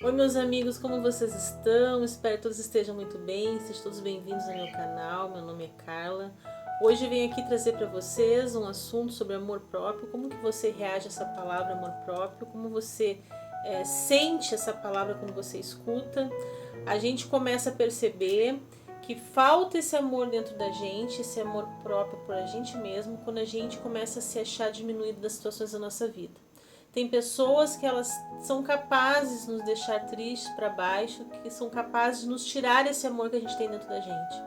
Oi meus amigos, como vocês estão? Espero que todos estejam muito bem, sejam todos bem-vindos ao meu canal. Meu nome é Carla. Hoje eu venho aqui trazer para vocês um assunto sobre amor próprio, como que você reage a essa palavra amor próprio, como você sente essa palavra quando você escuta. A gente começa a perceber que falta esse amor dentro da gente, esse amor próprio por a gente mesmo, quando a gente começa a se achar diminuído das situações da nossa vida. Tem pessoas que elas são capazes de nos deixar tristes, para baixo, que são capazes de nos tirar esse amor que a gente tem dentro da gente.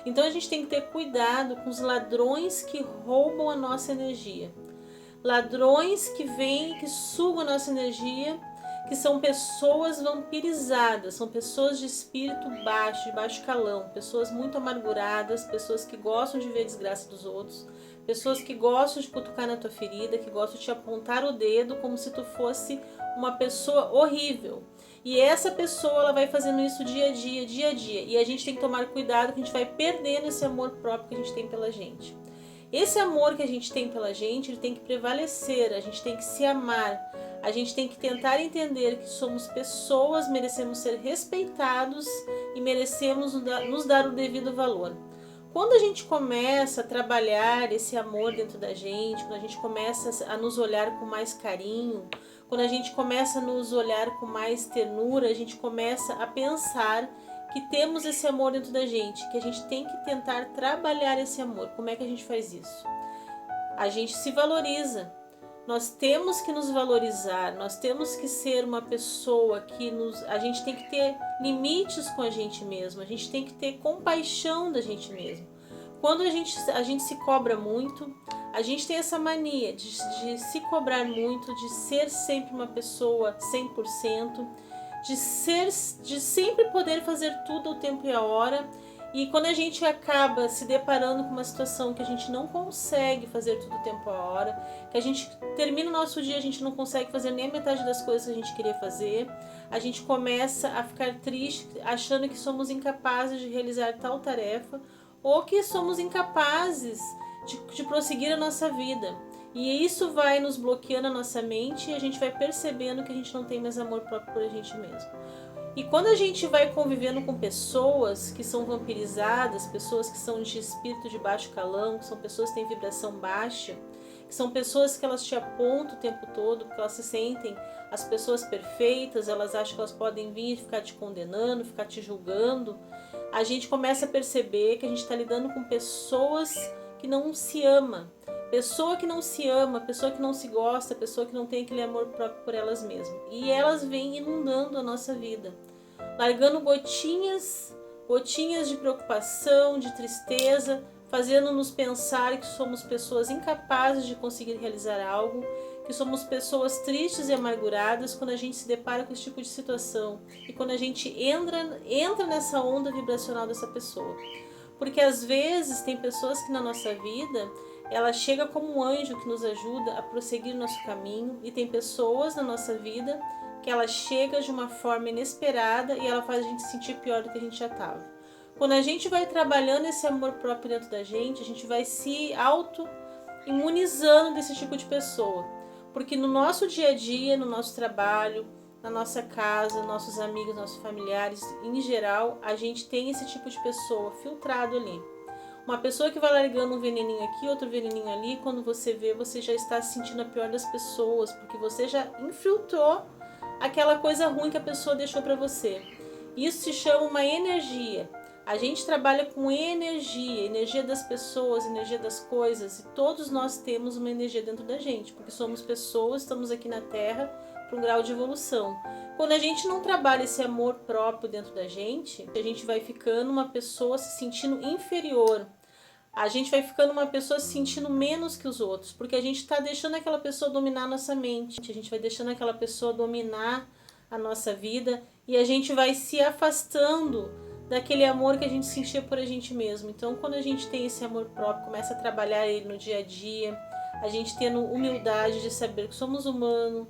Então a gente tem que ter cuidado com os ladrões que roubam a nossa energia. Ladrões que vêm, que sugam a nossa energia, que são pessoas vampirizadas, são pessoas de espírito baixo, de baixo calão, pessoas muito amarguradas, pessoas que gostam de ver a desgraça dos outros, pessoas que gostam de cutucar na tua ferida, que gostam de te apontar o dedo como se tu fosse uma pessoa horrível. E essa pessoa ela vai fazendo isso dia a dia, dia a dia. E a gente tem que tomar cuidado que a gente vai perdendo esse amor próprio que a gente tem pela gente. Esse amor que a gente tem pela gente, ele tem que prevalecer, a gente tem que se amar, a gente tem que tentar entender que somos pessoas, merecemos ser respeitados e merecemos nos dar o devido valor. Quando a gente começa a trabalhar esse amor dentro da gente, quando a gente começa a nos olhar com mais carinho, quando a gente começa a nos olhar com mais ternura, a gente começa a pensar que temos esse amor dentro da gente, que a gente tem que tentar trabalhar esse amor. Como é que a gente faz isso? A gente se valoriza. Nós temos que nos valorizar, nós temos que ser uma pessoa que a gente tem que ter limites com a gente mesmo, a gente tem que ter compaixão da gente mesmo. Quando a gente se cobra muito, a gente tem essa mania de se cobrar muito, de ser sempre uma pessoa 100%, de sempre poder fazer tudo ao tempo e à hora. E quando a gente acaba se deparando com uma situação que a gente não consegue fazer tudo o tempo e à hora, que a gente termina o nosso dia, a gente não consegue fazer nem a metade das coisas que a gente queria fazer, a gente começa a ficar triste, achando que somos incapazes de realizar tal tarefa, ou que somos incapazes de prosseguir a nossa vida. E isso vai nos bloqueando a nossa mente e a gente vai percebendo que a gente não tem mais amor próprio por a gente mesmo. E quando a gente vai convivendo com pessoas que são vampirizadas, pessoas que são de espírito de baixo calão, que são pessoas que têm vibração baixa, que são pessoas que elas te apontam o tempo todo, porque elas se sentem as pessoas perfeitas, elas acham que elas podem vir ficar te condenando, ficar te julgando, a gente começa a perceber que a gente está lidando com pessoas que não se ama. Pessoa que não se ama, pessoa que não se gosta, pessoa que não tem aquele amor próprio por elas mesmas. E elas vêm inundando a nossa vida, largando gotinhas de preocupação, de tristeza, fazendo-nos pensar que somos pessoas incapazes de conseguir realizar algo, que somos pessoas tristes e amarguradas quando a gente se depara com esse tipo de situação e quando a gente entra nessa onda vibracional dessa pessoa. Porque às vezes tem pessoas que na nossa vida ela chega como um anjo que nos ajuda a prosseguir nosso caminho, e tem pessoas na nossa vida que ela chega de uma forma inesperada e ela faz a gente sentir pior do que a gente já estava. Quando a gente vai trabalhando esse amor próprio dentro da gente, a gente vai se auto-imunizando desse tipo de pessoa. Porque no nosso dia a dia, no nosso trabalho, na nossa casa, nossos amigos, nossos familiares, em geral, a gente tem esse tipo de pessoa filtrado ali. Uma pessoa que vai largando um veneninho aqui, outro veneninho ali, quando você vê, você já está se sentindo a pior das pessoas, porque você já infiltrou aquela coisa ruim que a pessoa deixou para você. Isso se chama uma energia. A gente trabalha com energia das pessoas, energia das coisas, e todos nós temos uma energia dentro da gente, porque somos pessoas, estamos aqui na Terra para um grau de evolução. Quando a gente não trabalha esse amor próprio dentro da gente, a gente vai ficando uma pessoa se sentindo inferior. A gente vai ficando uma pessoa se sentindo menos que os outros, porque a gente está deixando aquela pessoa dominar a nossa mente, a gente vai deixando aquela pessoa dominar a nossa vida e a gente vai se afastando daquele amor que a gente sentia por a gente mesmo. Então, quando a gente tem esse amor próprio, começa a trabalhar ele no dia a dia, a gente tendo humildade de saber que somos humanos,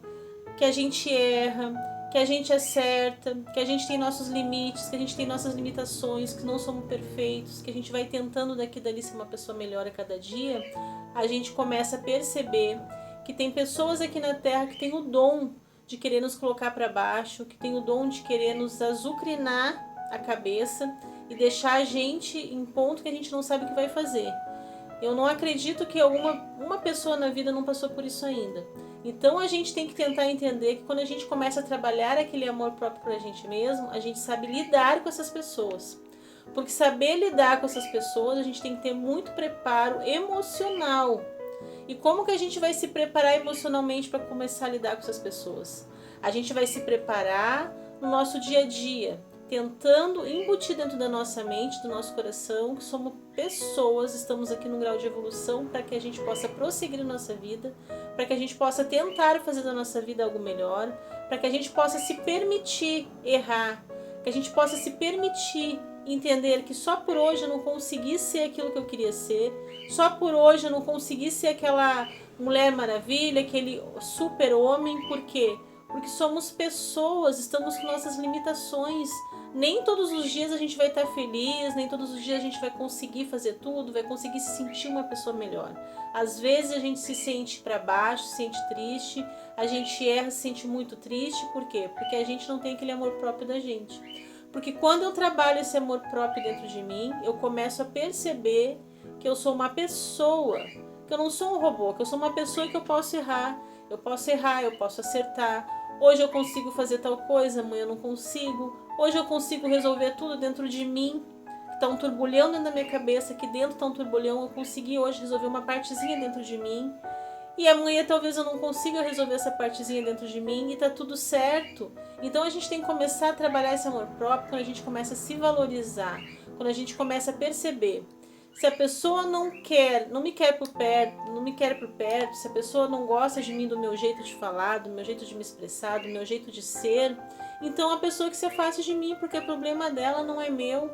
que a gente erra, que a gente acerta, que a gente tem nossos limites, que a gente tem nossas limitações, que não somos perfeitos, que a gente vai tentando daqui e dali ser uma pessoa melhor a cada dia, a gente começa a perceber que tem pessoas aqui na Terra que têm o dom de querer nos colocar para baixo, que tem o dom de querer nos azucrinar a cabeça e deixar a gente em ponto que a gente não sabe o que vai fazer. Eu não acredito que uma pessoa na vida não passou por isso ainda. Então a gente tem que tentar entender que quando a gente começa a trabalhar aquele amor próprio pra gente mesmo, a gente sabe lidar com essas pessoas. Porque saber lidar com essas pessoas, a gente tem que ter muito preparo emocional. E como que a gente vai se preparar emocionalmente para começar a lidar com essas pessoas? A gente vai se preparar no nosso dia a dia, tentando embutir dentro da nossa mente, do nosso coração, que somos pessoas, estamos aqui num grau de evolução para que a gente possa prosseguir na nossa vida, para que a gente possa tentar fazer da nossa vida algo melhor, para que a gente possa se permitir errar, que a gente possa se permitir entender que só por hoje eu não consegui ser aquilo que eu queria ser, só por hoje eu não consegui ser aquela Mulher Maravilha, aquele super-homem, por quê? Porque somos pessoas, estamos com nossas limitações. Nem todos os dias a gente vai estar feliz, nem todos os dias a gente vai conseguir fazer tudo, vai conseguir se sentir uma pessoa melhor. Às vezes a gente se sente para baixo, se sente triste, a gente erra, se sente muito triste, por quê? Porque a gente não tem aquele amor próprio da gente. Porque quando eu trabalho esse amor próprio dentro de mim, eu começo a perceber que eu sou uma pessoa, que eu não sou um robô, que eu sou uma pessoa que eu posso errar, eu posso acertar. Hoje eu consigo fazer tal coisa, amanhã eu não consigo. Hoje eu consigo resolver tudo dentro de mim. Está um turbilhão dentro da minha cabeça, aqui dentro está um turbilhão. Eu consegui hoje resolver uma partezinha dentro de mim. E amanhã talvez eu não consiga resolver essa partezinha dentro de mim e tá tudo certo. Então a gente tem que começar a trabalhar esse amor próprio quando a gente começa a se valorizar, quando a gente começa a perceber. Se a pessoa não me quer por perto, se a pessoa não gosta de mim, do meu jeito de falar, do meu jeito de me expressar, do meu jeito de ser, então a pessoa que se afaste de mim, porque o problema dela não é meu.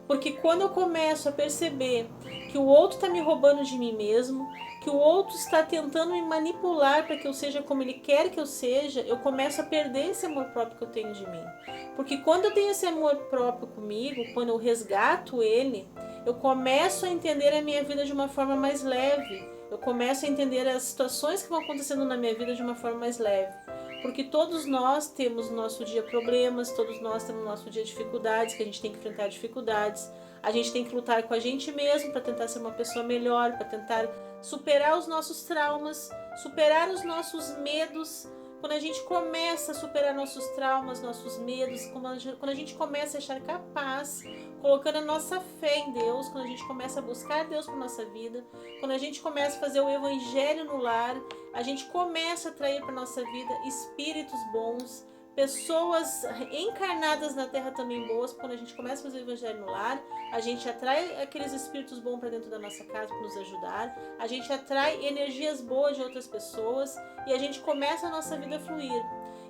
Porque quando eu começo a perceber que o outro está me roubando de mim mesmo, que o outro está tentando me manipular para que eu seja como ele quer que eu seja, eu começo a perder esse amor próprio que eu tenho de mim. Porque quando eu tenho esse amor próprio comigo, quando eu resgato ele, eu começo a entender a minha vida de uma forma mais leve. Eu começo a entender as situações que vão acontecendo na minha vida de uma forma mais leve. Porque todos nós temos no nosso dia problemas, todos nós temos no nosso dia dificuldades, que a gente tem que enfrentar dificuldades. A gente tem que lutar com a gente mesmo para tentar ser uma pessoa melhor, para tentar superar os nossos traumas, superar os nossos medos. Quando a gente começa a superar nossos traumas, nossos medos, quando a gente começa a achar capaz, colocando a nossa fé em Deus, quando a gente começa a buscar Deus para nossa vida, quando a gente começa a fazer o evangelho no lar, a gente começa a atrair para nossa vida espíritos bons, pessoas encarnadas na Terra também boas. Quando a gente começa a fazer o evangelho no lar, a gente atrai aqueles espíritos bons para dentro da nossa casa para nos ajudar, a gente atrai energias boas de outras pessoas e a gente começa a nossa vida a fluir.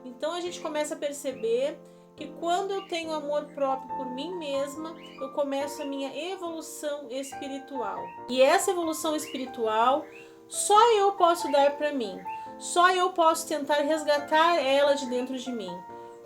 Então a gente começa a perceber que quando eu tenho amor próprio por mim mesma, eu começo a minha evolução espiritual. E essa evolução espiritual só eu posso dar para mim. Só eu posso tentar resgatar ela de dentro de mim.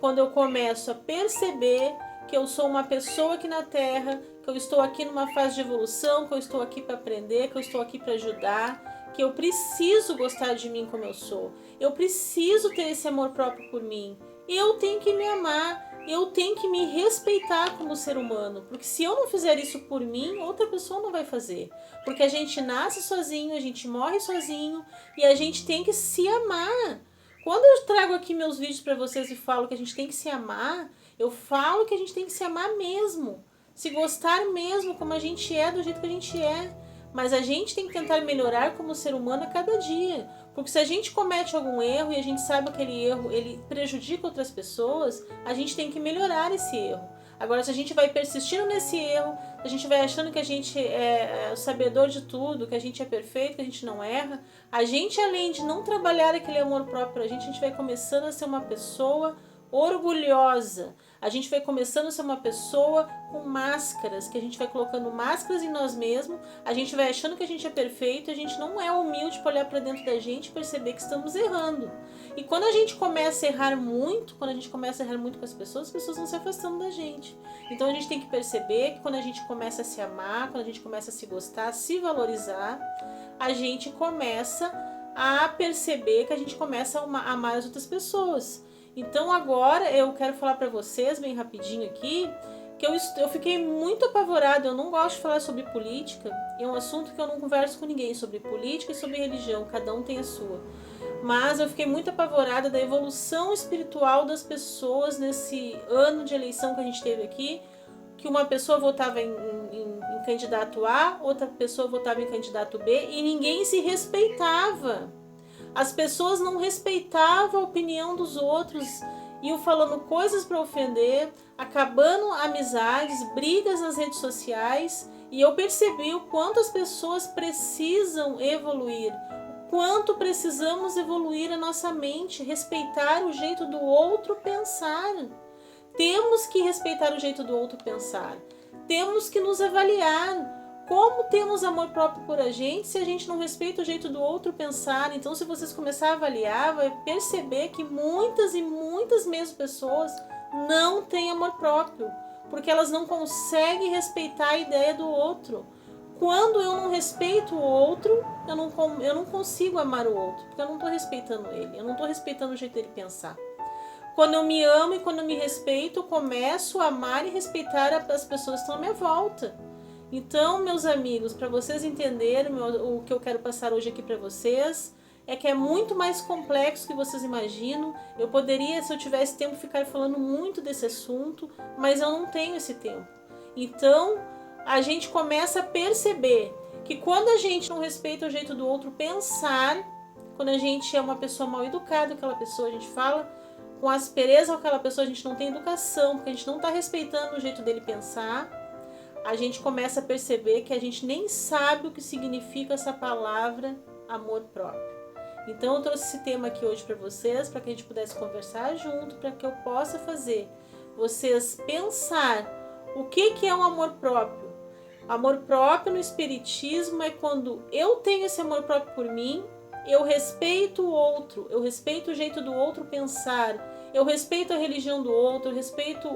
Quando eu começo a perceber que eu sou uma pessoa aqui na Terra, que eu estou aqui numa fase de evolução, que eu estou aqui para aprender, que eu estou aqui para ajudar, que eu preciso gostar de mim como eu sou. Eu preciso ter esse amor próprio por mim. Eu tenho que me amar. Eu tenho que me respeitar como ser humano, porque se eu não fizer isso por mim, outra pessoa não vai fazer. Porque a gente nasce sozinho, a gente morre sozinho e a gente tem que se amar. Quando eu trago aqui meus vídeos para vocês e falo que a gente tem que se amar, eu falo que a gente tem que se amar mesmo, se gostar mesmo como a gente é, do jeito que a gente é. Mas a gente tem que tentar melhorar como ser humano a cada dia. Porque se a gente comete algum erro e a gente sabe que aquele erro ele prejudica outras pessoas, a gente tem que melhorar esse erro. Agora, se a gente vai persistindo nesse erro, a gente vai achando que a gente é o sabedor de tudo, que a gente é perfeito, que a gente não erra, a gente, além de não trabalhar aquele amor próprio pra gente vai começando a ser uma pessoa orgulhosa. A gente vai começando a ser uma pessoa com máscaras, que a gente vai colocando máscaras em nós mesmos, a gente vai achando que a gente é perfeito, a gente não é humilde para olhar para dentro da gente e perceber que estamos errando. E quando a gente começa a errar muito, com as pessoas vão se afastando da gente. Então a gente tem que perceber que quando a gente começa a se amar, quando a gente começa a se gostar, a se valorizar, a gente começa a perceber que a gente começa a amar as outras pessoas. Então agora eu quero falar para vocês, bem rapidinho aqui, que eu fiquei muito apavorada. Eu não gosto de falar sobre política, é um assunto que eu não converso com ninguém sobre política e sobre religião, cada um tem a sua. Mas eu fiquei muito apavorada da evolução espiritual das pessoas nesse ano de eleição que a gente teve aqui, que uma pessoa votava em candidato A, outra pessoa votava em candidato B e ninguém se respeitava. As pessoas não respeitavam a opinião dos outros, iam falando coisas para ofender, acabando amizades, brigas nas redes sociais, e eu percebi o quanto as pessoas precisam evoluir, o quanto precisamos evoluir a nossa mente, respeitar o jeito do outro pensar. Temos que respeitar o jeito do outro pensar. Temos que nos avaliar. Como temos amor próprio por a gente se a gente não respeita o jeito do outro pensar? Então, se vocês começarem a avaliar, vai perceber que muitas e muitas mesmo pessoas não têm amor próprio, porque elas não conseguem respeitar a ideia do outro. Quando eu não respeito o outro, eu não consigo amar o outro, porque eu não estou respeitando ele, eu não estou respeitando o jeito dele pensar. Quando eu me amo e quando eu me respeito, eu começo a amar e respeitar as pessoas que estão à minha volta. Então, meus amigos, para vocês entenderem o que eu quero passar hoje aqui para vocês, é que é muito mais complexo do que vocês imaginam. Eu poderia, se eu tivesse tempo, ficar falando muito desse assunto, mas eu não tenho esse tempo. Então, a gente começa a perceber que quando a gente não respeita o jeito do outro pensar, quando a gente é uma pessoa mal educada, aquela pessoa, a gente fala com aspereza com aquela pessoa, a gente não tem educação, porque a gente não está respeitando o jeito dele pensar, a gente começa a perceber que a gente nem sabe o que significa essa palavra amor próprio. Então eu trouxe esse tema aqui hoje para vocês, para que a gente pudesse conversar junto, para que eu possa fazer vocês pensar o que é um amor próprio. Amor próprio no espiritismo é quando eu tenho esse amor próprio por mim, eu respeito o outro, eu respeito o jeito do outro pensar, eu respeito a religião do outro, eu respeito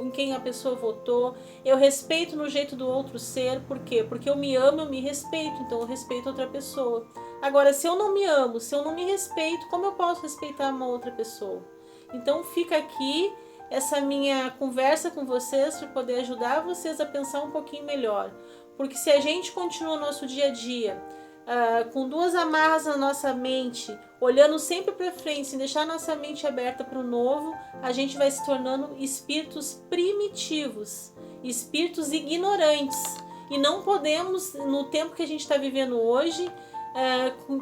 em quem a pessoa votou, eu respeito no jeito do outro ser. Por quê? Porque eu me amo, eu me respeito, então eu respeito outra pessoa. Agora, se eu não me amo, se eu não me respeito, como eu posso respeitar uma outra pessoa? Então fica aqui essa minha conversa com vocês para poder ajudar vocês a pensar um pouquinho melhor. Porque se a gente continua no nosso dia a dia com duas amarras na nossa mente, olhando sempre para frente, sem deixar nossa mente aberta para o novo, a gente vai se tornando espíritos primitivos, espíritos ignorantes. E não podemos, no tempo que a gente está vivendo hoje,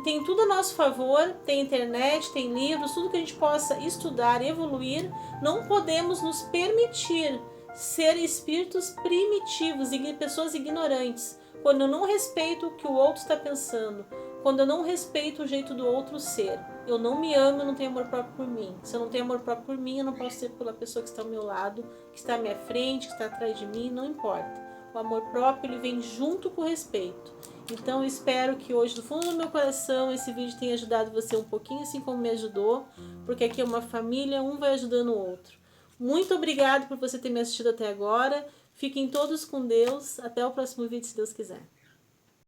tem tudo a nosso favor, tem internet, tem livros, tudo que a gente possa estudar, evoluir, não podemos nos permitir ser espíritos primitivos e pessoas ignorantes. Quando eu não respeito o que o outro está pensando, quando eu não respeito o jeito do outro ser, eu não me amo, eu não tenho amor próprio por mim. Se eu não tenho amor próprio por mim, eu não posso ser pela pessoa que está ao meu lado, que está à minha frente, que está atrás de mim, não importa. O amor próprio, ele vem junto com o respeito. Então eu espero que hoje, do fundo do meu coração, esse vídeo tenha ajudado você um pouquinho, assim como me ajudou, porque aqui é uma família, um vai ajudando o outro. Muito obrigado por você ter me assistido até agora. Fiquem todos com Deus. Até o próximo vídeo, se Deus quiser.